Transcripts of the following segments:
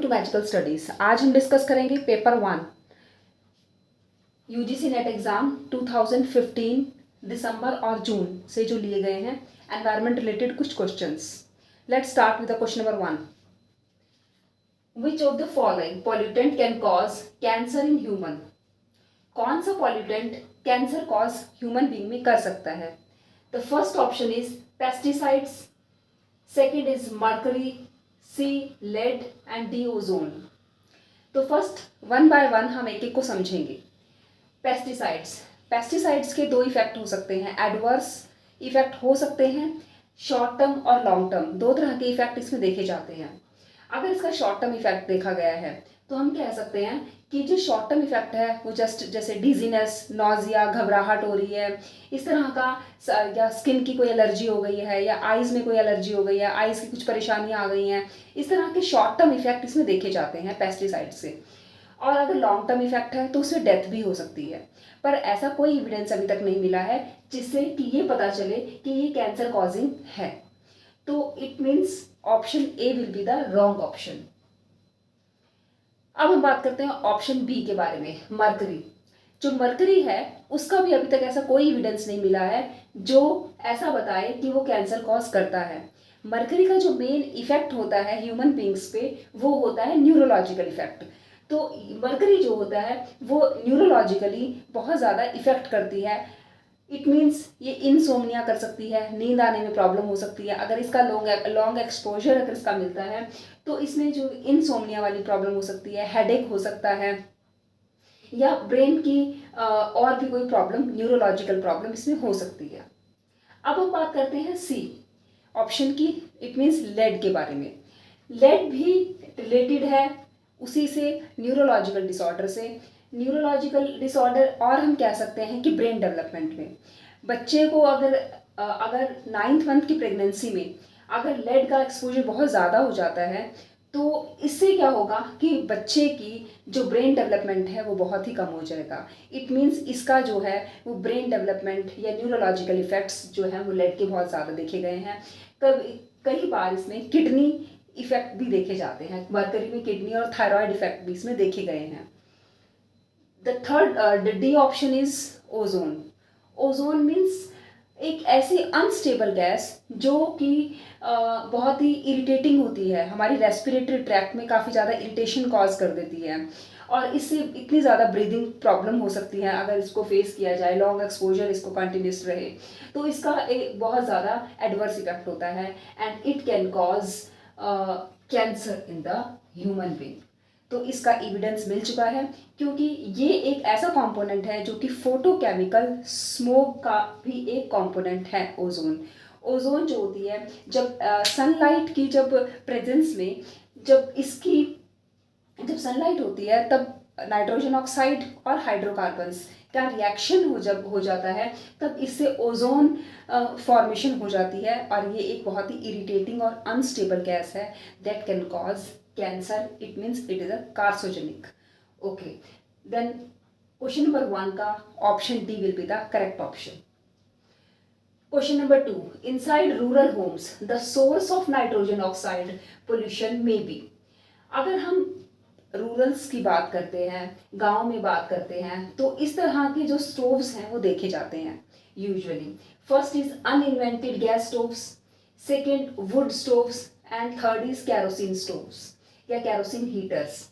To magical studies. आज हम discuss करेंगे पेपर 1 यूजीसी नेट एग्ज़ाम 2015 दिसंबर और जून से जो लिए गए हैं एनवायरनमेंट रिलेटेड कुछ questions. Let's start with the question number 1। Which of the following pollutant can cause cancer in human? कौन सा pollutant cancer cause human being में कर सकता है? The first option is pesticides, second is mercury, C lead and D ozone. तो first one by one हम एक एक को समझेंगे। पेस्टिसाइड्स के दो इफेक्ट हो सकते हैं, एडवर्स इफेक्ट हो सकते हैं, शॉर्ट टर्म और लॉन्ग टर्म, दो तरह के इफेक्ट इसमें देखे जाते हैं। अगर इसका शॉर्ट टर्म इफेक्ट देखा गया है तो हम कह सकते हैं कि जो शॉर्ट टर्म इफेक्ट है वो जस्ट जैसे डिजीनेस, नॉजिया, घबराहट हो रही है, इस तरह का, या स्किन की कोई एलर्जी हो गई है, या आइज़ में कोई एलर्जी हो गई है, आइज़ की कुछ परेशानियां आ गई हैं, इस तरह के शॉर्ट टर्म इफेक्ट इसमें देखे जाते हैं पेस्टिसाइड से। और अगर लॉन्ग टर्म इफेक्ट है तो उसमें डेथ भी हो सकती है, पर ऐसा कोई एविडेंस अभी तक नहीं मिला है जिससे कि ये पता चले कि ये कैंसर कॉजिंग है। तो it means option A will be the wrong option. अब हम बात करते हैं ऑप्शन बी के बारे में, मर्करी। जो मर्करी है उसका भी अभी तक ऐसा कोई एविडेंस नहीं मिला है जो ऐसा बताए कि वो कैंसर कॉज करता है। मर्करी का जो मेन इफेक्ट होता है ह्यूमन बींग्स पे वो होता है न्यूरोलॉजिकल इफेक्ट। तो मर्करी जो होता है वो न्यूरोलॉजिकली बहुत ज़्यादा इफेक्ट करती है। इट मीन्स ये इनसोमनिया कर सकती है, नींद आने में प्रॉब्लम हो सकती है। अगर इसका लॉन्ग एक्सपोजर अगर इसका मिलता है तो इसमें जो इनसोमनिया वाली प्रॉब्लम हो सकती है, हेडेक हो सकता है, या ब्रेन की और भी कोई प्रॉब्लम, न्यूरोलॉजिकल प्रॉब्लम इसमें हो सकती है। अब हम बात करते हैं सी ऑप्शन की, इट मीन्स लेड के बारे में। लेड भी रिलेटेड है उसी से, न्यूरोलॉजिकल डिसऑर्डर से। न्यूरोलॉजिकल डिसऑर्डर और हम कह सकते हैं कि ब्रेन डेवलपमेंट में बच्चे को अगर 9th मंथ की प्रेगनेंसी में अगर लेड का एक्सपोजर बहुत ज़्यादा हो जाता है तो इससे क्या होगा कि बच्चे की जो ब्रेन डेवलपमेंट है वो बहुत ही कम हो जाएगा। इट मीन्स इसका जो है वो ब्रेन डेवलपमेंट या न्यूरोलॉजिकल इफेक्ट्स जो हैं वो लेड के बहुत ज़्यादा देखे गए हैं। कई बार इसमें किडनी इफेक्ट भी देखे जाते हैं, मर्करी में किडनी और थायराइड इफेक्ट भी इसमें देखे गए हैं। The third D option is ozone. Ozone means एक ऐसी अनस्टेबल गैस जो कि बहुत ही इरिटेटिंग होती है, हमारी रेस्पिरेटरी ट्रैक्ट में काफ़ी ज़्यादा इरिटेशन कॉज कर देती है और इससे इतनी ज़्यादा ब्रीदिंग प्रॉब्लम हो सकती है अगर इसको फेस किया जाए, लॉन्ग एक्सपोजर इसको कंटिन्यूस रहे तो इसका एक बहुत ज़्यादा एडवर्स इफेक्ट होता है and it can cause cancer in the human being. तो इसका एविडेंस मिल चुका है क्योंकि ये एक ऐसा कंपोनेंट है जो कि फोटोकेमिकल स्मोक का भी एक कंपोनेंट है ओजोन। ओजोन जो होती है जब सनलाइट की जब प्रेजेंस में जब सनलाइट होती है तब नाइट्रोजन ऑक्साइड और हाइड्रोकार्बन्स का रिएक्शन जब हो जाता है तब इससे ओजोन फॉर्मेशन हो जाती है और ये एक बहुत ही इरिटेटिंग और अनस्टेबल गैस है that can cause cancer. It means it is a carcinogenic. Okay, then question number 1 का option D will be the correct option. Question number 2, inside rural homes the source of nitrogen oxide pollution may be. अगर हम rulers की बात करते हैं, गांव में बात करते हैं तो इस तरह के जो स्टोव्स हैं वो देखे जाते हैं usually. First is unvented gas stoves, second wood stoves and third is kerosene stoves या कैरोसिन हीटर्स।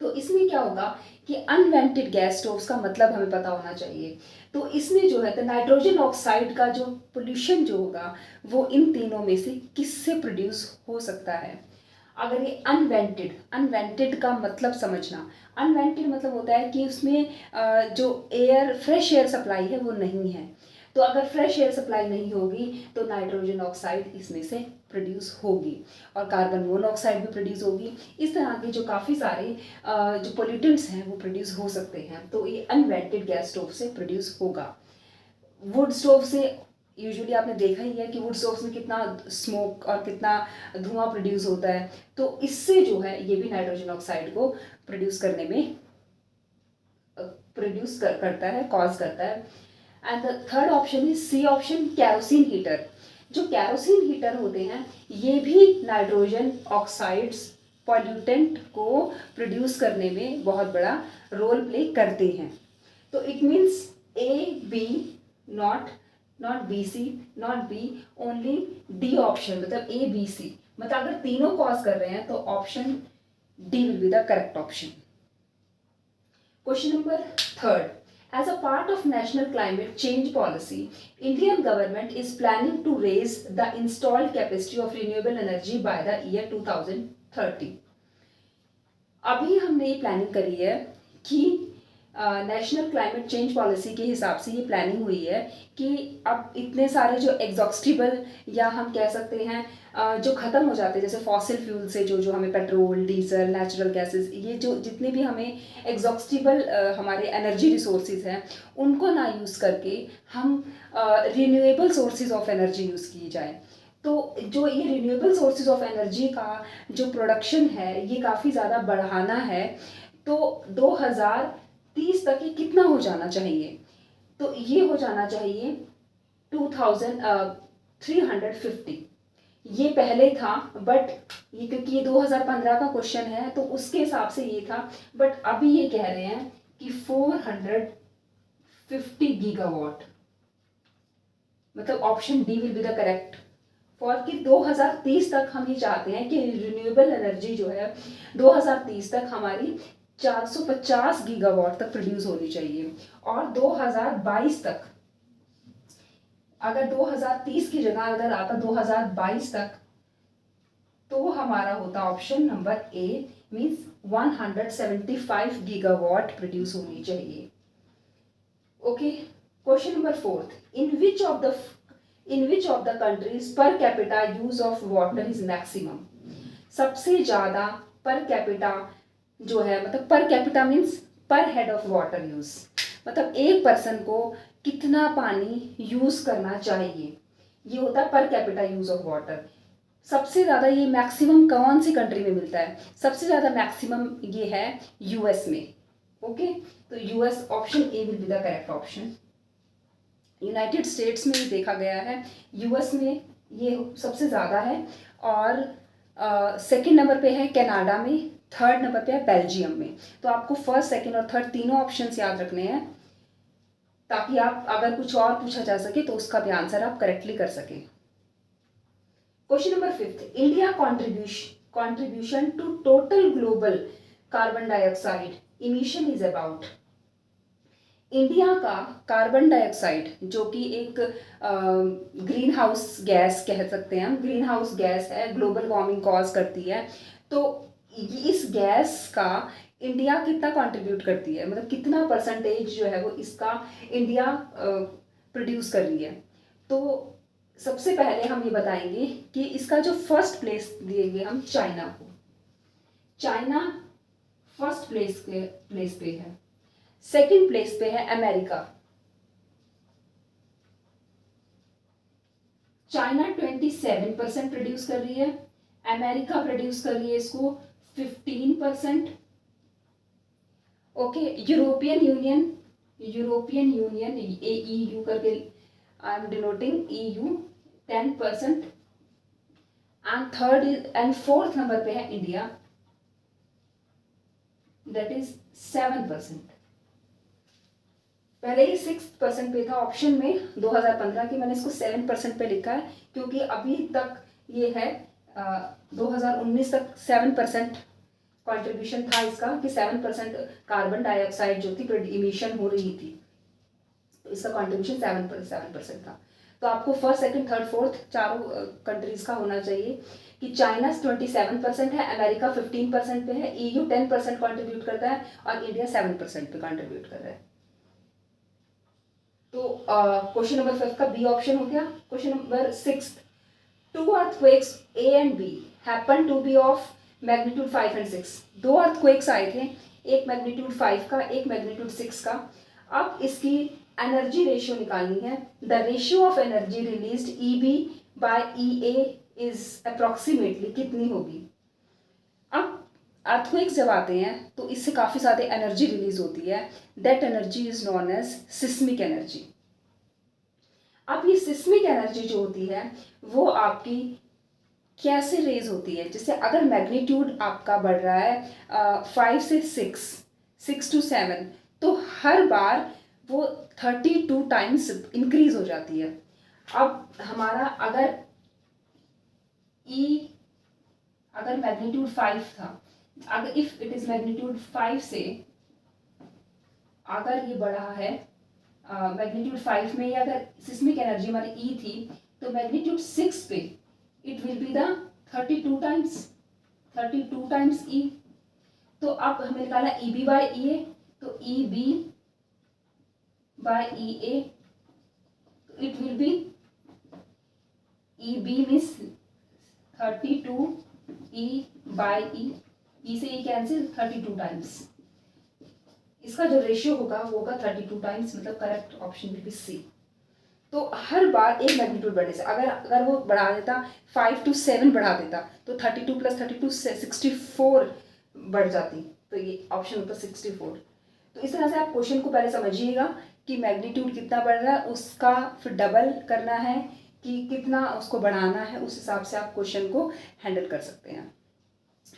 तो इसमें क्या होगा कि अनवेंटेड गैस स्टोव्स का मतलब हमें पता होना चाहिए। तो इसमें जो है तो नाइट्रोजन ऑक्साइड का जो पोल्यूशन जो होगा वो इन तीनों में से किससे प्रोड्यूस हो सकता है। अगर ये अनवेंटेड का मतलब समझना, अनवेंटेड मतलब होता है कि उसमें जो फ्रेश एयर सप्लाई है वो नहीं है। तो अगर फ्रेश एयर सप्लाई नहीं होगी तो नाइट्रोजन ऑक्साइड इसमें से प्रोड्यूस होगी और कार्बन मोनोऑक्साइड भी प्रोड्यूस होगी। इस तरह के जो काफ़ी सारे जो पोल्यूटेंट्स हैं वो प्रोड्यूस हो सकते हैं। तो ये अनवेंटेड गैस स्टोव से प्रोड्यूस होगा। वुड स्टोव से यूजुअली आपने देखा ही है कि वुड स्टोव्स में कितना स्मोक और कितना धुआं प्रोड्यूस होता है, तो इससे जो है ये भी नाइट्रोजन ऑक्साइड को प्रोड्यूस करने में करता है, कॉज करता है। And the third option is C option, kerosene heater. जो कैरोसिन हीटर होते हैं ये भी नाइट्रोजन ऑक्साइड्स पॉल्यूटेंट को प्रोड्यूस करने में बहुत बड़ा रोल प्ले करते हैं। तो it means A B, not B C, not B, only D option, मतलब ए बी सी, मतलब अगर तीनों कॉज कर रहे हैं तो option D will be the correct option. Question number third, as a part of national climate change policy, Indian government is planning to raise the installed capacity of renewable energy by the year 2030। अभी हमने ये planning करी है कि national climate change policy के हिसाब से ये प्लानिंग हुई है कि अब इतने सारे जो एग्जॉस्टिबल या हम कह सकते हैं जो ख़त्म हो जाते हैं, जैसे फॉसिल फ्यूल से जो हमें पेट्रोल, डीजल, नेचुरल गैसेस, ये जो जितने भी हमें एग्जॉस्टिबल हमारे एनर्जी रिसोर्सेज हैं, उनको ना यूज़ करके हम renewable sources of energy use की जाए। तो जो ये रिन्यूएबल सोर्सेज ऑफ एनर्जी का जो प्रोडक्शन है ये काफ़ी ज़्यादा बढ़ाना है। तो 2030 तक ये कितना हो जाना चाहिए? तो ये हो जाना चाहिए 2350। ये पहले था, बट ये क्योंकि ये 2015 का क्वेश्चन है तो उसके हिसाब से ये था, बट अभी ये कह रहे हैं कि 450 गीगावाट, मतलब option D will be the correct for कि 2030 तक हम ये चाहते हैं कि रिन्यूएबल एनर्जी जो है 2030 तक हमारी 450 गीगावाट तक प्रोड्यूस होनी चाहिए। और 2022 तक, अगर 2030 की जगह अगर आता 2022 तक, तो हमारा होता option number A, means 175 gigawatt produce होनी चाहिए। Okay, question number fourth, in which of the countries per capita use of water is maximum. सबसे ज्यादा पर कैपिटा जो है, मतलब पर कैपिटा मीन्स पर हेड ऑफ वाटर यूज, मतलब एक पर्सन को कितना पानी यूज करना चाहिए, ये होता है per capita use of water. सबसे ज़्यादा ये मैक्सिमम कौन सी कंट्री में मिलता है? सबसे ज़्यादा मैक्सिमम ये है यूएस में। ओके, तो US, option A will be the correct option. United states में देखा गया है, यूएस में ये सबसे ज़्यादा है, और सेकंड नंबर पे है कनाडा में, थर्ड नंबर पे है बेल्जियम में। तो आपको फर्स्ट, सेकंड और थर्ड तीनों ऑप्शंस याद रखने हैं, ताकि आप अगर कुछ और पूछा जा सके तो उसका भी आंसर आप करेक्टली कर सके। Question number fifth, India contribution to total global carbon dioxide emission is about. India का कार्बन डाइऑक्साइड, जो कि एक ग्रीन हाउस गैस कह सकते हैं हम, ग्रीन हाउस गैस है, ग्लोबल वार्मिंग कॉज करती है, तो इस गैस का इंडिया कितना कंट्रीब्यूट करती है, मतलब कितना परसेंटेज जो है वो इसका इंडिया प्रोड्यूस कर रही है। तो सबसे पहले हम ये बताएंगे कि इसका जो फर्स्ट प्लेस देंगे हम चाइना को। चाइना फर्स्ट प्लेस पे है, सेकंड प्लेस पे है अमेरिका। चाइना 27% प्रोड्यूस कर रही है, अमेरिका प्रोड्यूस कर रही है इसको 15%। ओके, यूरोपियन यूनियन EU करके I am denoting EU 10%, and third and fourth number पे है इंडिया, दैट इज 7%। पहले ही 6% पे था ऑप्शन में 2015 की, मैंने इसको 7% पे लिखा है क्योंकि अभी तक ये है 2019 तक 7% कंट्रीब्यूशन था इसका, कि 7% कार्बन डाइऑक्साइड जो थी इमिशन हो रही थी, तो इसका कंट्रीब्यूशन 7% था। तो आपको फर्स्ट, सेकंड, थर्ड, फोर्थ चारों कंट्रीज का होना चाहिए कि चाइना 27% है, अमेरिका 15% पे है, EU 10% कंट्रीब्यूट करता है और इंडिया 7% पे कंट्रीब्यूट कर रहा है। तो क्वेश्चन नंबर 5 का बी ऑप्शन हो गया। Question number 6, 2 earthquakes A and B happen to be of magnitude 5 and 6। 2 earthquakes आए थे, एक मैग्नीट्यूड 5 का, एक मैग्नीट्यूड 6 का। अब इसकी एनर्जी रेशियो निकालनी है। The ratio of energy released EB by EA is approximately कितनी होगी? अब अर्थक्वेक्स जब आते हैं तो इससे काफ़ी ज़्यादा एनर्जी रिलीज होती है, that energy is known as seismic energy. अब ये सिस्मिक एनर्जी जो होती है वो आपकी कैसे रेज होती है, जैसे अगर मैग्नीट्यूड आपका बढ़ रहा है 5 से 6, 6 to 7, तो हर बार वो 32 टाइम्स इंक्रीज हो जाती है। अब हमारा अगर ई अगर मैग्नीट्यूड 5 था, अगर इफ इट इज मैग्नीट्यूड 5 से अगर ये बढ़ा है मैग्नीट्यूड 5 में, या अगर सिस्मिक एनर्जी हमारी ई थी, तो मैग्नीट्यूड 6 पे it will be the 32 times, 32 times E. तो अब हमें निकालना ई बी बाई ई ए, तो E B by E A, it will be E B means 32 E by E से ई कैंसिल 32 टाइम्स, इसका जो रेशियो होगा वो होगा 32 टाइम्स, मतलब correct option will be C. तो हर बार एक मैग्नीट्यूड बढ़ने से अगर वो बढ़ा देता 5 to 7 बढ़ा देता, तो 32 + 32 से 64 बढ़ जाती, तो ये ऑप्शन होता 64। तो इस तरह से आप क्वेश्चन को पहले समझिएगा कि मैग्नीट्यूड कितना बढ़ रहा है, उसका फिर डबल करना है कि कितना उसको बढ़ाना है, उस हिसाब से आप क्वेश्चन को हैंडल कर सकते हैं।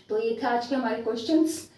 तो ये था आज के हमारे क्वेश्चंस।